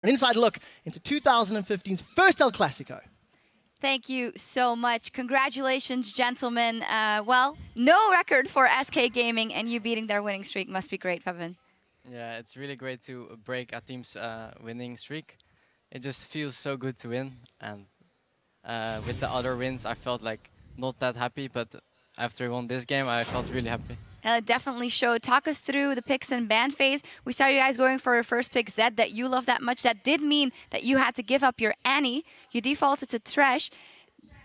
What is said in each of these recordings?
An inside look into 2015's first El Clasico. Thank you so much. Congratulations, gentlemen. Well, no record for SK Gaming, and you beating their winning streak must be great, Fabin. Yeah, it's really great to break a team's winning streak. It just feels so good to win, and with the other wins, I felt like not that happy, but after we won this game, I felt really happy. Definitely showed. Talk us through the picks and ban phase. We saw you guys going for your first pick, Zed, that you love that much. That did mean that you had to give up your Annie. You defaulted to Thresh.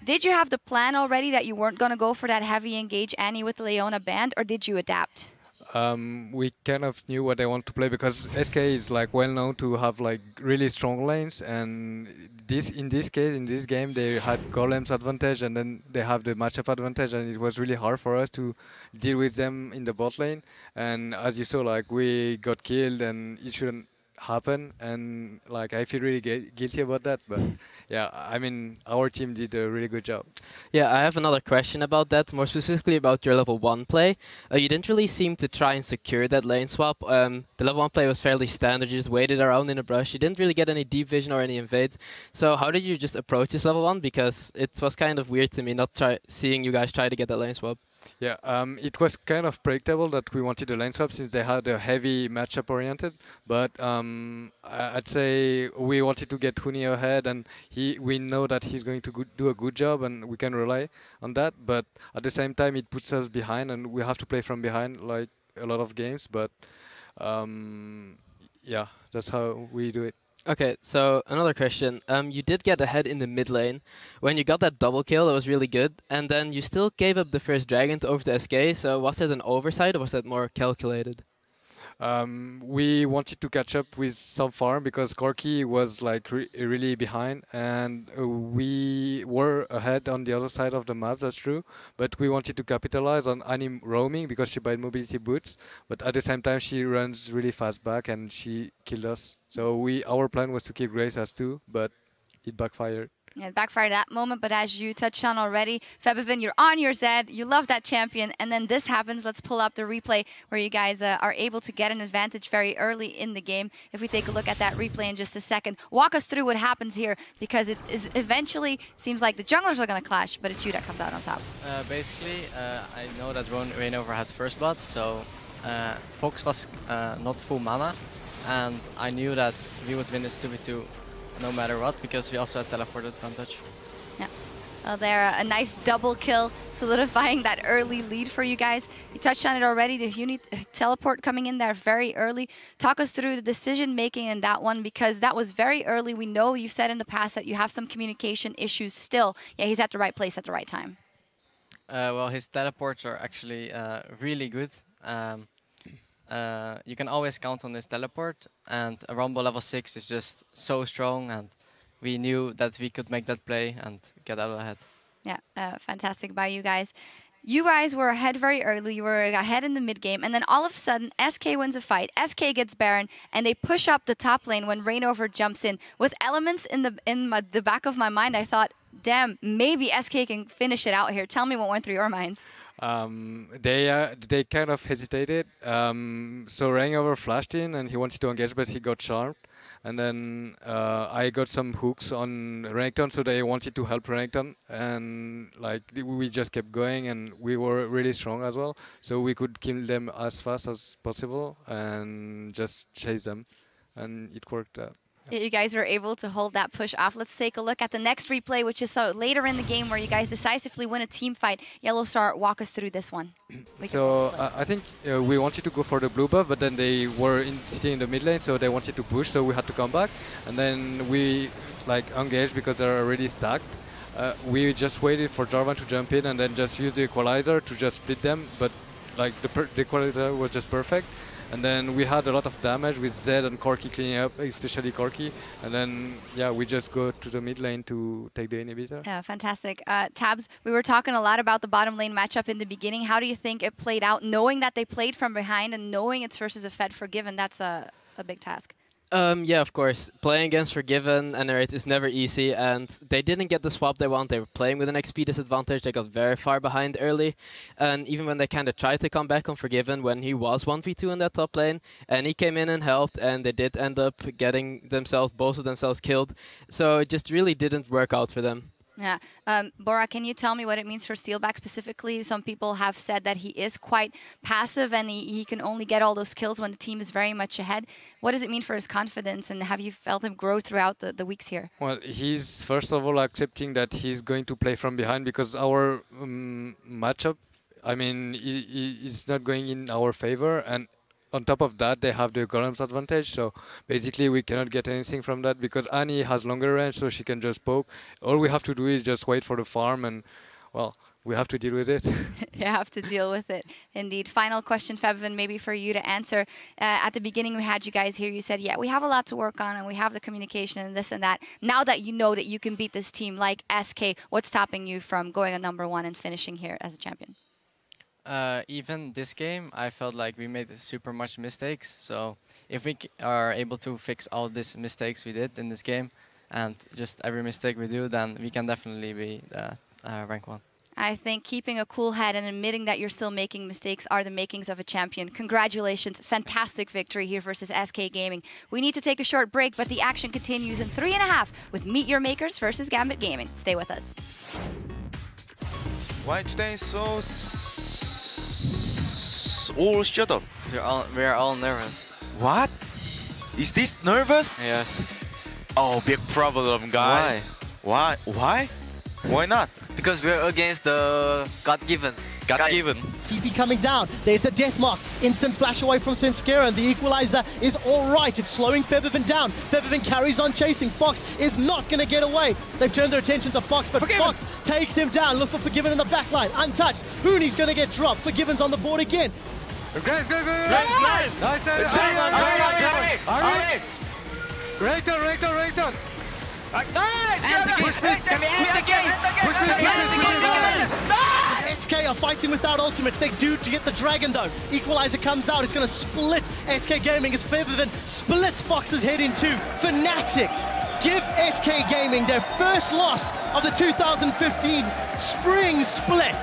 Did you have the plan already that you weren't going to go for that heavy engage Annie with the Leona band, or did you adapt? We kind of knew what they want to play because SK is like well known to have like really strong lanes, and in this game they had Golem's advantage and then they have the matchup advantage, and it was really hard for us to deal with them in the bot lane. And as you saw, like we got killed and it shouldn't happen, and like I feel really guilty about that, but yeah, I mean our team did a really good job. Yeah, I have another question about that, more specifically about your level 1 play. You didn't really seem to try and secure that lane swap. The level 1 play was fairly standard, you just waited around in the brush, you didn't really get any deep vision or any invades. So how did you just approach this level 1? Because it was kind of weird to me not seeing you guys try to get that lane swap. Yeah, it was kind of predictable that we wanted a lane swap since they had a heavy matchup oriented. But I'd say we wanted to get Huni ahead, and we know that he's going to do a good job, and we can rely on that. But at the same time, it puts us behind, and we have to play from behind like a lot of games. But yeah, that's how we do it. Okay, so another question. You did get ahead in the mid lane. When you got that double kill, that was really good. And then you still gave up the first dragon to over to SK. So was that an oversight or was that more calculated? We wanted to catch up with some farm because Corki was like really behind, and we were ahead on the other side of the map, that's true, but we wanted to capitalize on Annie roaming because she buys mobility boots, but at the same time she runs really fast back and she killed us. So our plan was to kill Grace as too, but it backfired. Yeah, it backfired that moment, but as you touched on already, Febivin, you're on your Zed, you love that champion, and then this happens. Let's pull up the replay where you guys are able to get an advantage very early in the game. If we take a look at that replay in just a second, walk us through what happens here, because it is eventually seems like the junglers are going to clash, but it's you that comes out on top. Basically, I know that Reignover had first blood, so Fox was not full mana, and I knew that we would win this 2v2 no matter what, because we also had teleport advantage. Yeah. Well, there, a nice double kill, solidifying that early lead for you guys. You touched on it already, the Uni teleport coming in there very early. Talk us through the decision making in that one, because that was very early. We know you've said in the past that you have some communication issues still. Yeah, he's at the right place at the right time. Well, his teleports are actually really good. You can always count on this teleport, and a Rumble level 6 is just so strong, and we knew that we could make that play and get out ahead. Yeah, fantastic by you guys. You guys were ahead very early, you were ahead in the mid game, and then all of a sudden SK wins a fight, SK gets Baron, and they push up the top lane when Reignover jumps in. With elements in the back of my mind, I thought, damn, maybe SK can finish it out here. Tell me what went through your minds. They kind of hesitated. So Reignover flashed in and he wanted to engage, but he got charmed. And then I got some hooks on Renekton, so they wanted to help Renekton. And like we just kept going, and we were really strong as well, so we could kill them as fast as possible and just chase them, and it worked out. You guys were able to hold that push off. Let's take a look at the next replay, which is later in the game where you guys decisively win a team fight. Yellow Star, walk us through this one. So I think we wanted to go for the blue buff, but then they were sitting in the mid lane, so they wanted to push, so we had to come back. And then we like engaged because they're already stacked. We just waited for Jarvan to jump in and then just use the equalizer to just split them, but like the equalizer was just perfect. And then we had a lot of damage with Zed and Corki cleaning up, especially Corki. And then, yeah, we just go to the mid lane to take the inhibitor. Yeah, fantastic. Tabs, we were talking a lot about the bottom lane matchup in the beginning. How do you think it played out, knowing that they played from behind and knowing it's versus a Fed Forgiven? That's a big task. Yeah, of course. Playing against Forgiven and Narrate is never easy, and they didn't get the swap they want. They were playing with an XP disadvantage. They got very far behind early, and even when they kind of tried to come back on Forgiven when he was 1v2 in that top lane, and he came in and helped, and they did end up getting both of themselves killed. So it just really didn't work out for them. Yeah. Bora, can you tell me what it means for Steelback specifically? Some people have said that he is quite passive and he can only get all those kills when the team is very much ahead. What does it mean for his confidence, and have you felt him grow throughout the weeks here? Well, he's first of all accepting that he's going to play from behind because our matchup, I mean, is not going in our favor, and on top of that, they have the golems advantage, so basically we cannot get anything from that because Annie has longer range, so she can just poke. All we have to do is just wait for the farm, and, well, we have to deal with it. You have to deal with it, indeed. Final question, Febiven, maybe for you to answer. At the beginning, we had you guys here. You said, yeah, we have a lot to work on, and we have the communication and this and that. Now that you know that you can beat this team like SK, what's stopping you from going on #1 and finishing here as a champion? Even this game, I felt like we made super much mistakes. So if we are able to fix all these mistakes we did in this game, and just every mistake we do, then we can definitely be rank 1. I think keeping a cool head and admitting that you're still making mistakes are the makings of a champion. Congratulations. Fantastic victory here versus SK Gaming. We need to take a short break, but the action continues in 3.5 with Meet Your Makers versus Gambit Gaming. Stay with us. Why today so all shut up? We are all nervous. What? Is this nervous? Yes. Oh, big problem, guys. Why? Why? Why not? Because we're against the God-given. God-given. TP coming down. There's the death mark. Instant flash away from Svenskera, and the equalizer is all right. It's slowing Febiven down. Febiven carries on chasing. Fox is not going to get away. They've turned their attention to Fox, but Fox takes him down. Look for Forgiven in the backline. Untouched. Hooney's going to get dropped. Forgiven's on the board again. Guys, go! Nice! Reactor! SK are fighting without ultimates. They do to get the dragon though. Equalizer comes out. It's going to split SK Gaming as Febiven splits Fox's head in two. Fnatic give SK Gaming their first loss of the 2015 spring split.